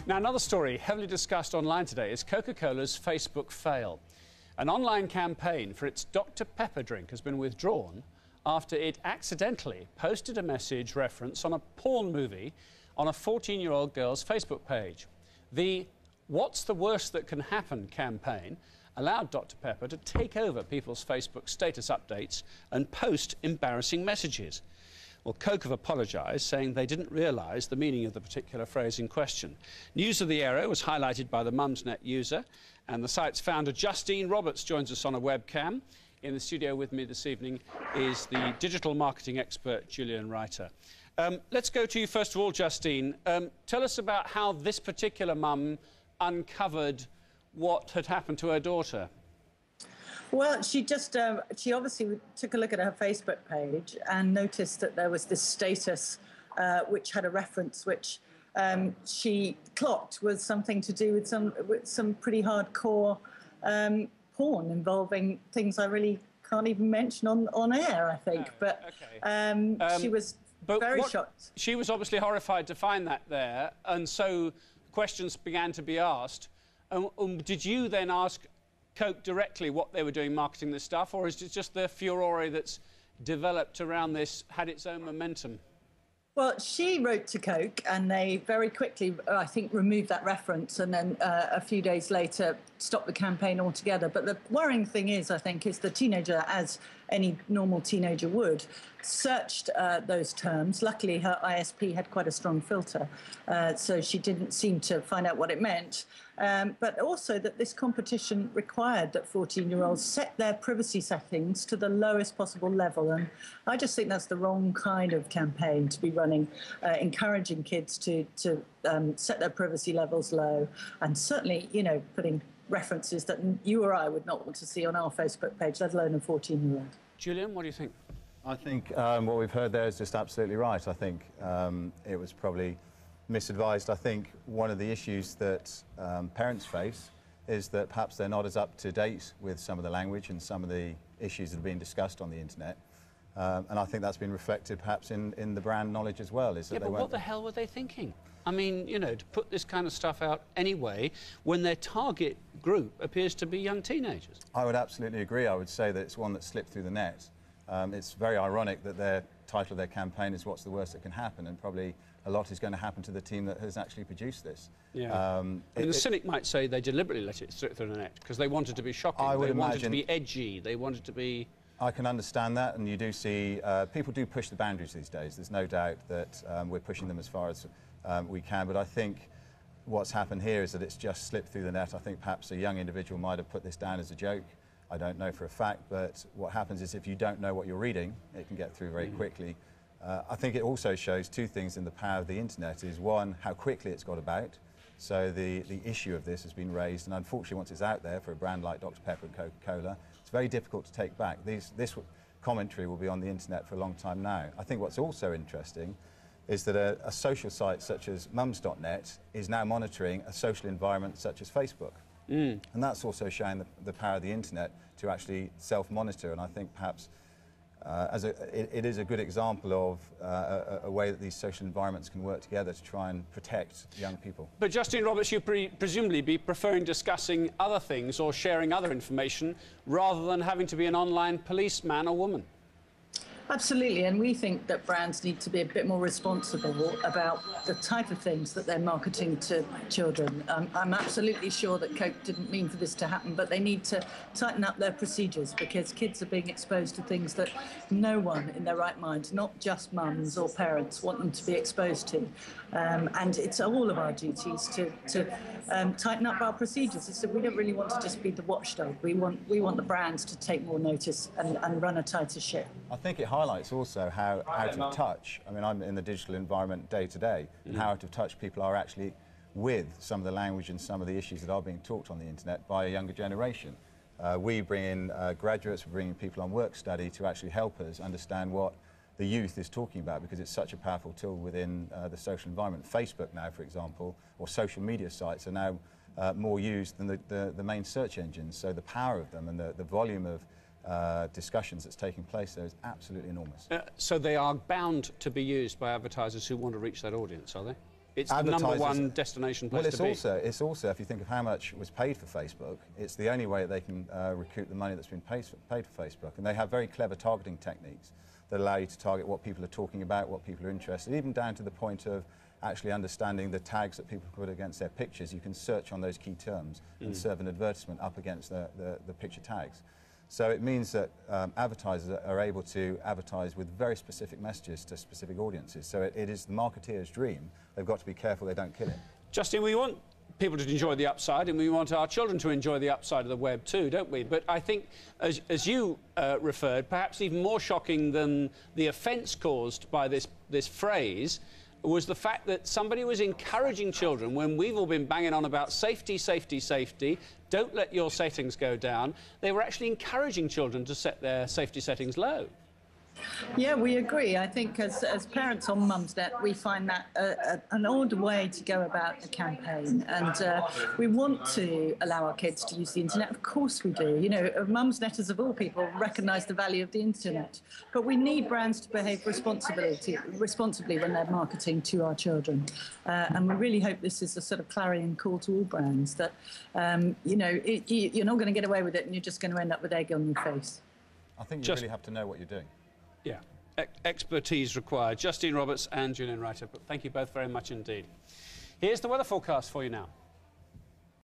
Now, another story heavily discussed online today is Coca-Cola's Facebook fail. An online campaign for its Dr Pepper drink has been withdrawn after it accidentally posted a message reference on a porn movie on a 14-year-old girl's Facebook page. The "What's the worst that can happen" campaign allowed Dr Pepper to take over people's Facebook status updates and post embarrassing messages. Well, Coke have apologised, saying they didn't realise the meaning of the particular phrase in question. News of the error was highlighted by the Mumsnet user, and the site's founder, Justine Roberts, joins us on a webcam. In the studio with me this evening is the digital marketing expert, Julian Reiter. Let's go to you first of all, Justine. Tell us about how this particular mum uncovered what had happened to her daughter. Well, she obviously took a look at her Facebook page and noticed that there was this status which had a reference which she clocked was something to do with some pretty hardcore porn involving things I really can't even mention on air, I think. No, but okay. she was very shocked. She was obviously horrified to find that there, and so questions began to be asked. Did you then ask Coke directly what they were doing marketing this stuff, or is it just the furore that's developed around this had its own momentum? Well, she wrote to Coke and they very quickly, I think, removed that reference and then a few days later stopped the campaign altogether. But the worrying thing is, I think, is the teenager, as any normal teenager would, searched those terms. Luckily, her ISP had quite a strong filter, so she didn't seem to find out what it meant. But also that this competition required that 14-year-olds set their privacy settings to the lowest possible level. And I just think that's the wrong kind of campaign to be running, encouraging kids to set their privacy levels low, and certainly, you know, putting references that you or I would not want to see on our Facebook page, let alone a 14-year-old. Julian, what do you think? I think what we've heard there is just absolutely right. I think it was probably misadvised. I think one of the issues that parents face is that perhaps they're not as up to date with some of the language and some of the issues that are being discussed on the internet. And I think that's been reflected perhaps in the brand knowledge as well. Is that but what the hell were they thinking? I mean, you know, to put this kind of stuff out anyway when their target group appears to be young teenagers. I would absolutely agree. I would say that it's one that slipped through the net. It's very ironic that their title of their campaign is "What's the worst that can happen?" and probably a lot is going to happen to the team that has actually produced this. Yeah. The cynic might say they deliberately let it slip through the net because they wanted to be shocking, they wanted to be edgy, they wanted to be... I can understand that, and you do see people do push the boundaries these days. There's no doubt that we're pushing them as far as we can, but I think what's happened here is that it's just slipped through the net. I think perhaps a young individual might have put this down as a joke. I don't know for a fact, but what happens is if you don't know what you're reading, it can get through very quickly. I think it also shows two things in the power of the internet. Is one, how quickly it's got about. So the issue of this has been raised, and unfortunately once it's out there for a brand like Dr Pepper and Coca-Cola, it's very difficult to take back. This commentary will be on the internet for a long time now. I think what's also interesting is that a social site such as mums.net is now monitoring a social environment such as Facebook. And that's also showing the power of the internet to actually self-monitor, and I think perhaps it is a good example of a way that these social environments can work together to try and protect young people. But Justine Roberts, you presumably be preferring discussing other things or sharing other information rather than having to be an online policeman or woman. Absolutely, and we think that brands need to be a bit more responsible about the type of things that they're marketing to children. I'm absolutely sure that Coke didn't mean for this to happen, but they need to tighten up their procedures because kids are being exposed to things that no one in their right mind, not just mums or parents, want them to be exposed to. And it's all of our duties to tighten up our procedures. So we don't really want to just be the watchdog. We want the brands to take more notice and run a tighter ship. I think it highlights also how out of touch, I mean, I'm in the digital environment day to day, and how out of touch people are actually with some of the language and some of the issues that are being talked on the internet by a younger generation. We bring in graduates, we bring in people on work study to actually help us understand what the youth is talking about, because it's such a powerful tool within the social environment. Facebook now, for example, or social media sites are now more used than the main search engines, so the power of them and the volume of discussions that's taking place there is absolutely enormous. So they are bound to be used by advertisers who want to reach that audience, are they? it's the #1 destination place to be. It's also, if you think of how much was paid for Facebook, it's the only way that they can recoup the money that's been paid for Facebook. And they have very clever targeting techniques that allow you to target what people are talking about, what people are interested in, even down to the point of actually understanding the tags that people put against their pictures. You can search on those key terms and serve an advertisement up against the picture tags. So it means that advertisers are able to advertise with very specific messages to specific audiences. So it is the marketeer's dream. They've got to be careful they don't kill it. Justin, we want people to enjoy the upside, and we want our children to enjoy the upside of the web too, don't we? But I think, as you referred, perhaps even more shocking than the offence caused by this phrase was the fact that somebody was encouraging children, when we've all been banging on about safety, safety, safety, don't let your settings go down, they were actually encouraging children to set their safety settings low. Yeah, we agree. I think as parents on Mumsnet, we find that an odd way to go about the campaign. And we want to allow our kids to use the internet. Of course we do. You know, Mumsnetters of all people recognise the value of the internet. But we need brands to behave responsibly when they're marketing to our children. And we really hope this is a sort of clarion call to all brands that, you know, you're not going to get away with it and you're just going to end up with egg on your face. I think you really have to know what you're doing. Yeah, expertise required. Justine Roberts and Julian Wright. Thank you both very much indeed. Here's the weather forecast for you now.